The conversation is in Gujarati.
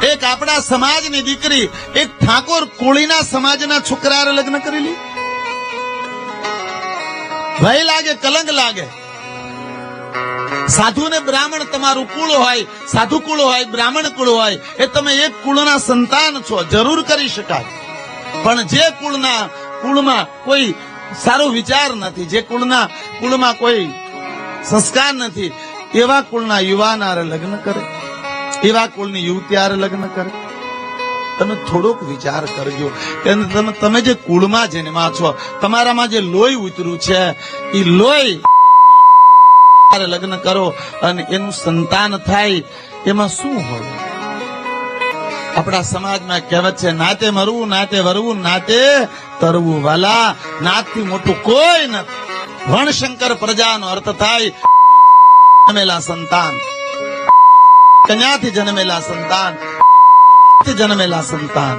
એક આપણા સમાજની દીકરી એક ઠાકોર કોળીના સમાજના છોકરા લગ્ન કરેલી. ભય લાગે, કલંક લાગે. સાધુ ને બ્રાહ્મણ તમારું કુળ હોય, સાધુ કુળ હોય, બ્રાહ્મણ કુળ હોય, એ તમે એક કુળના સંતાન છો, જરૂર કરી શકાય. પણ જે કુળમાં કોઈ સારો વિચાર નથી, જે કુળમાં કોઈ સંસ્કાર નથી, એવા કુળના યુવાન હારે લગ્ન કરે, એવા કુળની યુવતી હારે લગ્ન કરે. તમે થોડોક વિચાર કરજો કે તમે જે કુળમાં જન્મા છો, તમારામાં જે લોહી ઉતર્યું છે, એ લોહી લગ્ન કરો અને એનું સંતાન થાય, એમાં શું હોય? આપણા સમાજમાં કહેવત છે, નાતે મરવું, નાતે વરવું, નાતે તરવું. વાલા, નાતથી મોટું કોઈ નથી. વણશંકર પ્રજાનો અર્થ થાય જન્મેલા સંતાન, કન્યાથી જન્મેલા સંતાન, જન્મેલા સંતાન.